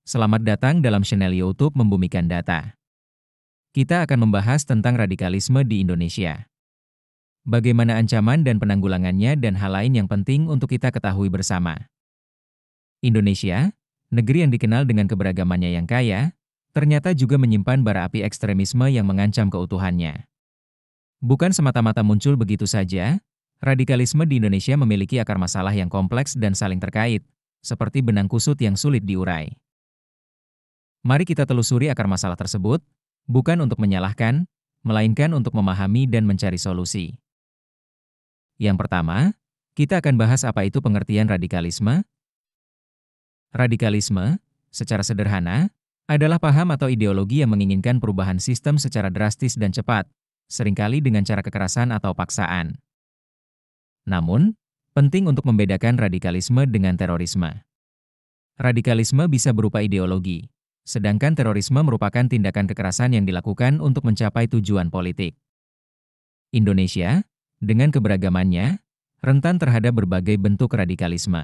Selamat datang dalam channel YouTube Membumikan Data. Kita akan membahas tentang radikalisme di Indonesia. Bagaimana ancaman dan penanggulangannya dan hal lain yang penting untuk kita ketahui bersama. Indonesia, negeri yang dikenal dengan keberagamannya yang kaya, ternyata juga menyimpan bara api ekstremisme yang mengancam keutuhannya. Bukan semata-mata muncul begitu saja, radikalisme di Indonesia memiliki akar masalah yang kompleks dan saling terkait, seperti benang kusut yang sulit diurai. Mari kita telusuri akar masalah tersebut, bukan untuk menyalahkan, melainkan untuk memahami dan mencari solusi. Yang pertama, kita akan bahas apa itu pengertian radikalisme. Radikalisme, secara sederhana, adalah paham atau ideologi yang menginginkan perubahan sistem secara drastis dan cepat, seringkali dengan cara kekerasan atau paksaan. Namun, penting untuk membedakan radikalisme dengan terorisme. Radikalisme bisa berupa ideologi, sedangkan terorisme merupakan tindakan kekerasan yang dilakukan untuk mencapai tujuan politik. Indonesia, dengan keberagamannya, rentan terhadap berbagai bentuk radikalisme.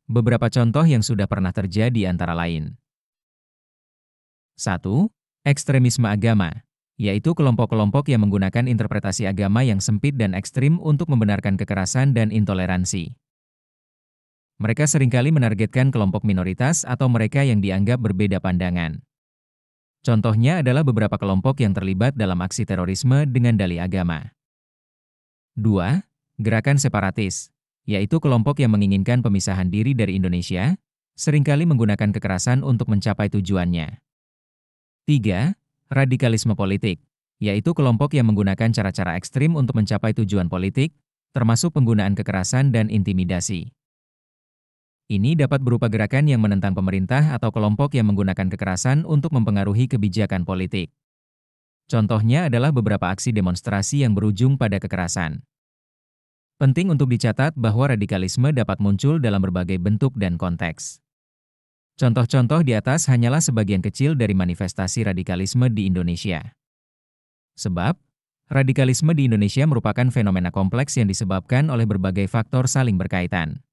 Beberapa contoh yang sudah pernah terjadi antara lain. 1. Ekstremisme agama, yaitu kelompok-kelompok yang menggunakan interpretasi agama yang sempit dan ekstrim untuk membenarkan kekerasan dan intoleransi. Mereka seringkali menargetkan kelompok minoritas atau mereka yang dianggap berbeda pandangan. Contohnya adalah beberapa kelompok yang terlibat dalam aksi terorisme dengan dalih agama. 2. Gerakan separatis, yaitu kelompok yang menginginkan pemisahan diri dari Indonesia, seringkali menggunakan kekerasan untuk mencapai tujuannya. 3. Radikalisme politik, yaitu kelompok yang menggunakan cara-cara ekstrim untuk mencapai tujuan politik, termasuk penggunaan kekerasan dan intimidasi. Ini dapat berupa gerakan yang menentang pemerintah atau kelompok yang menggunakan kekerasan untuk mempengaruhi kebijakan politik. Contohnya adalah beberapa aksi demonstrasi yang berujung pada kekerasan. Penting untuk dicatat bahwa radikalisme dapat muncul dalam berbagai bentuk dan konteks. Contoh-contoh di atas hanyalah sebagian kecil dari manifestasi radikalisme di Indonesia. Sebab, radikalisme di Indonesia merupakan fenomena kompleks yang disebabkan oleh berbagai faktor saling berkaitan.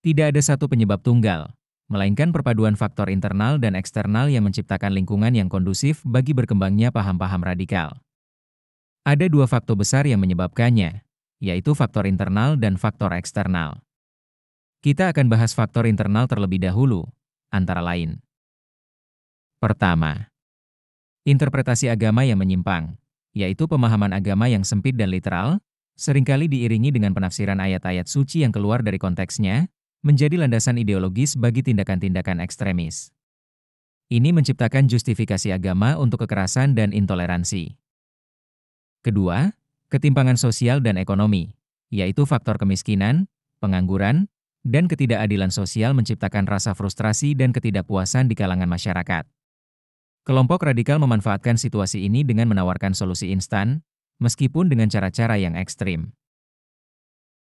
Tidak ada satu penyebab tunggal, melainkan perpaduan faktor internal dan eksternal yang menciptakan lingkungan yang kondusif bagi berkembangnya paham-paham radikal. Ada dua faktor besar yang menyebabkannya, yaitu faktor internal dan faktor eksternal. Kita akan bahas faktor internal terlebih dahulu, antara lain. Pertama, interpretasi agama yang menyimpang, yaitu pemahaman agama yang sempit dan literal, seringkali diiringi dengan penafsiran ayat-ayat suci yang keluar dari konteksnya, menjadi landasan ideologis bagi tindakan-tindakan ekstremis. Ini menciptakan justifikasi agama untuk kekerasan dan intoleransi. Kedua, ketimpangan sosial dan ekonomi, yaitu faktor kemiskinan, pengangguran, dan ketidakadilan sosial menciptakan rasa frustrasi dan ketidakpuasan di kalangan masyarakat. Kelompok radikal memanfaatkan situasi ini dengan menawarkan solusi instan, meskipun dengan cara-cara yang ekstrim.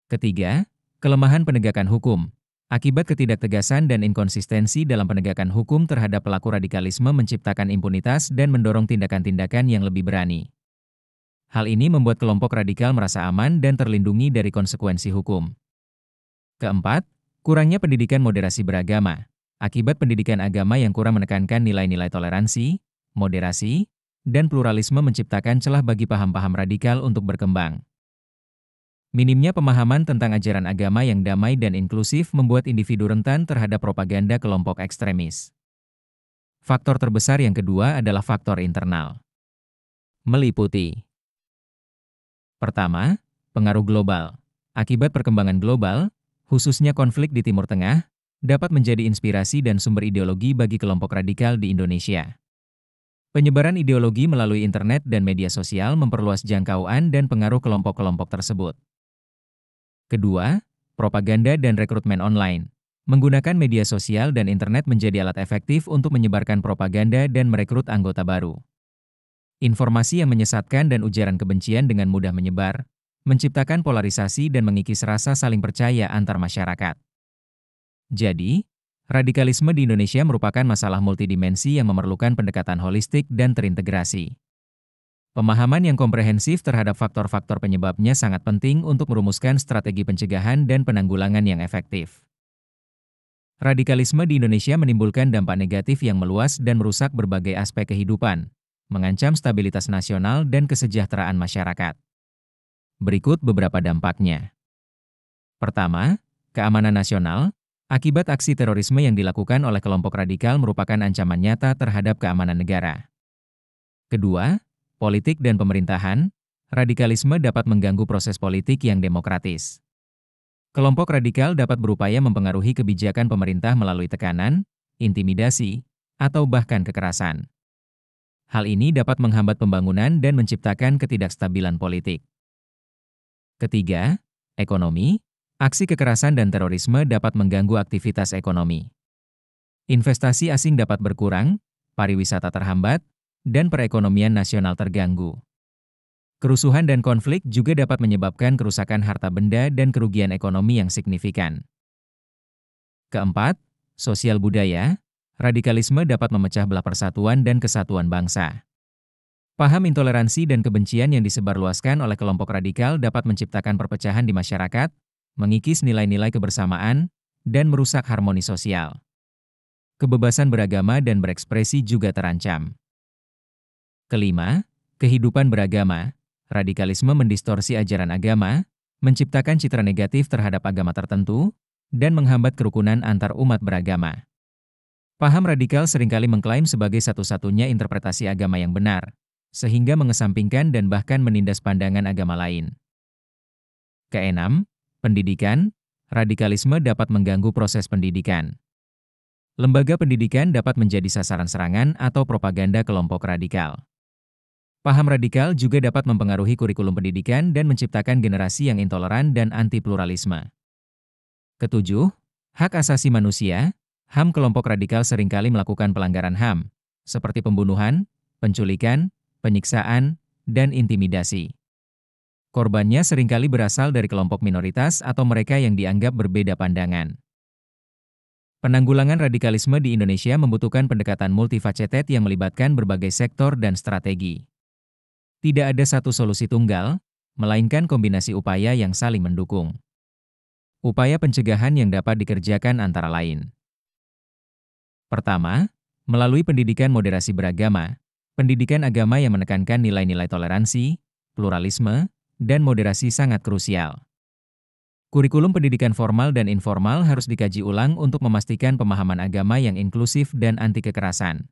Ketiga, kelemahan penegakan hukum. Akibat ketidaktegasan dan inkonsistensi dalam penegakan hukum terhadap pelaku radikalisme menciptakan impunitas dan mendorong tindakan-tindakan yang lebih berani. Hal ini membuat kelompok radikal merasa aman dan terlindungi dari konsekuensi hukum. Keempat, kurangnya pendidikan moderasi beragama. Akibat pendidikan agama yang kurang menekankan nilai-nilai toleransi, moderasi, dan pluralisme menciptakan celah bagi paham-paham radikal untuk berkembang. Minimnya pemahaman tentang ajaran agama yang damai dan inklusif membuat individu rentan terhadap propaganda kelompok ekstremis. Faktor terbesar yang kedua adalah faktor internal. Meliputi: pertama, pengaruh global. Akibat perkembangan global, khususnya konflik di Timur Tengah, dapat menjadi inspirasi dan sumber ideologi bagi kelompok radikal di Indonesia. Penyebaran ideologi melalui internet dan media sosial memperluas jangkauan dan pengaruh kelompok-kelompok tersebut. Kedua, propaganda dan rekrutmen online. Menggunakan media sosial dan internet menjadi alat efektif untuk menyebarkan propaganda dan merekrut anggota baru. Informasi yang menyesatkan dan ujaran kebencian dengan mudah menyebar, menciptakan polarisasi dan mengikis rasa saling percaya antar masyarakat. Jadi, radikalisme di Indonesia merupakan masalah multidimensi yang memerlukan pendekatan holistik dan terintegrasi. Pemahaman yang komprehensif terhadap faktor-faktor penyebabnya sangat penting untuk merumuskan strategi pencegahan dan penanggulangan yang efektif. Radikalisme di Indonesia menimbulkan dampak negatif yang meluas dan merusak berbagai aspek kehidupan, mengancam stabilitas nasional dan kesejahteraan masyarakat. Berikut beberapa dampaknya. Pertama, keamanan nasional. Akibat aksi terorisme yang dilakukan oleh kelompok radikal merupakan ancaman nyata terhadap keamanan negara. Kedua, politik dan pemerintahan. Radikalisme dapat mengganggu proses politik yang demokratis. Kelompok radikal dapat berupaya mempengaruhi kebijakan pemerintah melalui tekanan, intimidasi, atau bahkan kekerasan. Hal ini dapat menghambat pembangunan dan menciptakan ketidakstabilan politik. Ketiga, ekonomi. Aksi kekerasan dan terorisme dapat mengganggu aktivitas ekonomi. Investasi asing dapat berkurang, pariwisata terhambat, dan perekonomian nasional terganggu. Kerusuhan dan konflik juga dapat menyebabkan kerusakan harta benda dan kerugian ekonomi yang signifikan. Keempat, sosial budaya. Radikalisme dapat memecah belah persatuan dan kesatuan bangsa. Paham intoleransi dan kebencian yang disebarluaskan oleh kelompok radikal dapat menciptakan perpecahan di masyarakat, mengikis nilai-nilai kebersamaan, dan merusak harmoni sosial. Kebebasan beragama dan berekspresi juga terancam. Kelima, kehidupan beragama. Radikalisme mendistorsi ajaran agama, menciptakan citra negatif terhadap agama tertentu, dan menghambat kerukunan antar umat beragama. Paham radikal seringkali mengklaim sebagai satu-satunya interpretasi agama yang benar, sehingga mengesampingkan dan bahkan menindas pandangan agama lain. Keenam, pendidikan. Radikalisme dapat mengganggu proses pendidikan. Lembaga pendidikan dapat menjadi sasaran serangan atau propaganda kelompok radikal. Paham radikal juga dapat mempengaruhi kurikulum pendidikan dan menciptakan generasi yang intoleran dan anti-pluralisme. Ketujuh, hak asasi manusia. HAM kelompok radikal seringkali melakukan pelanggaran HAM, seperti pembunuhan, penculikan, penyiksaan, dan intimidasi. Korbannya seringkali berasal dari kelompok minoritas atau mereka yang dianggap berbeda pandangan. Penanggulangan radikalisme di Indonesia membutuhkan pendekatan multifaceted yang melibatkan berbagai sektor dan strategi. Tidak ada satu solusi tunggal, melainkan kombinasi upaya yang saling mendukung. Upaya pencegahan yang dapat dikerjakan antara lain. Pertama, melalui pendidikan moderasi beragama, pendidikan agama yang menekankan nilai-nilai toleransi, pluralisme, dan moderasi sangat krusial. Kurikulum pendidikan formal dan informal harus dikaji ulang untuk memastikan pemahaman agama yang inklusif dan anti kekerasan.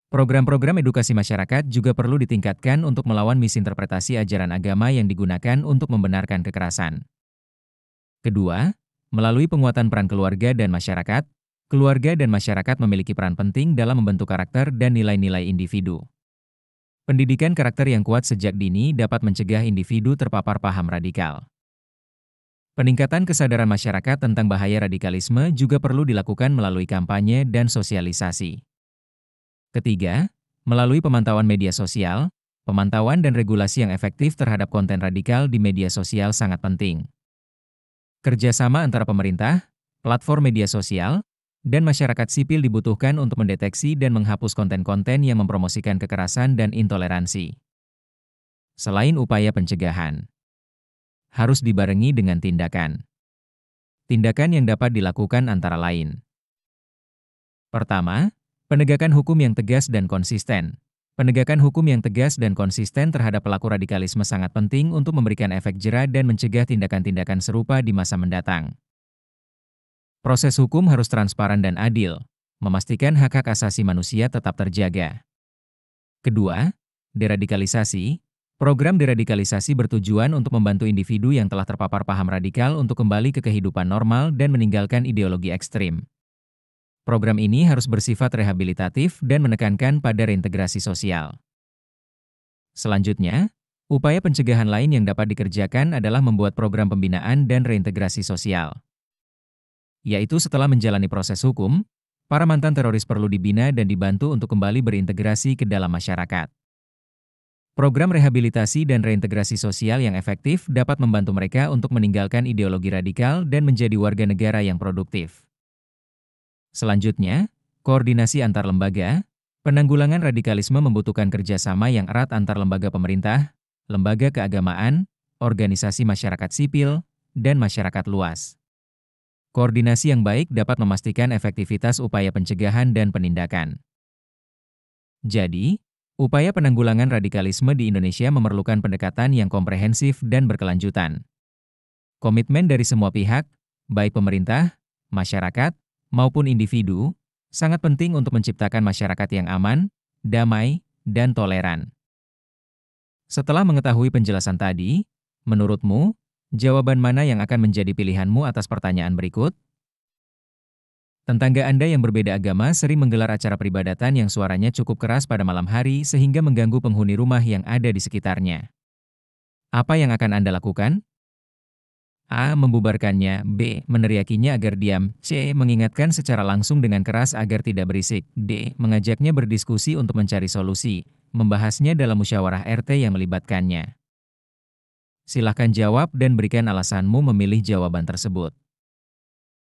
Program-program edukasi masyarakat juga perlu ditingkatkan untuk melawan misinterpretasi ajaran agama yang digunakan untuk membenarkan kekerasan. Kedua, melalui penguatan peran keluarga dan masyarakat, keluarga dan masyarakat memiliki peran penting dalam membentuk karakter dan nilai-nilai individu. Pendidikan karakter yang kuat sejak dini dapat mencegah individu terpapar paham radikal. Peningkatan kesadaran masyarakat tentang bahaya radikalisme juga perlu dilakukan melalui kampanye dan sosialisasi. Ketiga, melalui pemantauan media sosial, pemantauan dan regulasi yang efektif terhadap konten radikal di media sosial sangat penting. Kerjasama antara pemerintah, platform media sosial, dan masyarakat sipil dibutuhkan untuk mendeteksi dan menghapus konten-konten yang mempromosikan kekerasan dan intoleransi. Selain upaya pencegahan, harus dibarengi dengan tindakan. Tindakan yang dapat dilakukan antara lain. Pertama, penegakan hukum yang tegas dan konsisten. Penegakan hukum yang tegas dan konsisten terhadap pelaku radikalisme sangat penting untuk memberikan efek jera dan mencegah tindakan-tindakan serupa di masa mendatang. Proses hukum harus transparan dan adil, memastikan hak-hak asasi manusia tetap terjaga. Kedua, deradikalisasi. Program deradikalisasi bertujuan untuk membantu individu yang telah terpapar paham radikal untuk kembali ke kehidupan normal dan meninggalkan ideologi ekstrim. Program ini harus bersifat rehabilitatif dan menekankan pada reintegrasi sosial. Selanjutnya, upaya pencegahan lain yang dapat dikerjakan adalah membuat program pembinaan dan reintegrasi sosial. Yaitu setelah menjalani proses hukum, para mantan teroris perlu dibina dan dibantu untuk kembali berintegrasi ke dalam masyarakat. Program rehabilitasi dan reintegrasi sosial yang efektif dapat membantu mereka untuk meninggalkan ideologi radikal dan menjadi warga negara yang produktif. Selanjutnya, koordinasi antar lembaga. Penanggulangan radikalisme membutuhkan kerjasama yang erat antar lembaga pemerintah, lembaga keagamaan, organisasi masyarakat sipil, dan masyarakat luas. Koordinasi yang baik dapat memastikan efektivitas upaya pencegahan dan penindakan. Jadi, upaya penanggulangan radikalisme di Indonesia memerlukan pendekatan yang komprehensif dan berkelanjutan. Komitmen dari semua pihak, baik pemerintah, masyarakat, maupun individu, sangat penting untuk menciptakan masyarakat yang aman, damai, dan toleran. Setelah mengetahui penjelasan tadi, menurutmu, jawaban mana yang akan menjadi pilihanmu atas pertanyaan berikut? Tetangga Anda yang berbeda agama sering menggelar acara peribadatan yang suaranya cukup keras pada malam hari sehingga mengganggu penghuni rumah yang ada di sekitarnya. Apa yang akan Anda lakukan? A. Membubarkannya. B. Meneriakinya agar diam. C. Mengingatkan secara langsung dengan keras agar tidak berisik. D. Mengajaknya berdiskusi untuk mencari solusi. Membahasnya dalam musyawarah RT yang melibatkannya. Silahkan jawab dan berikan alasanmu memilih jawaban tersebut.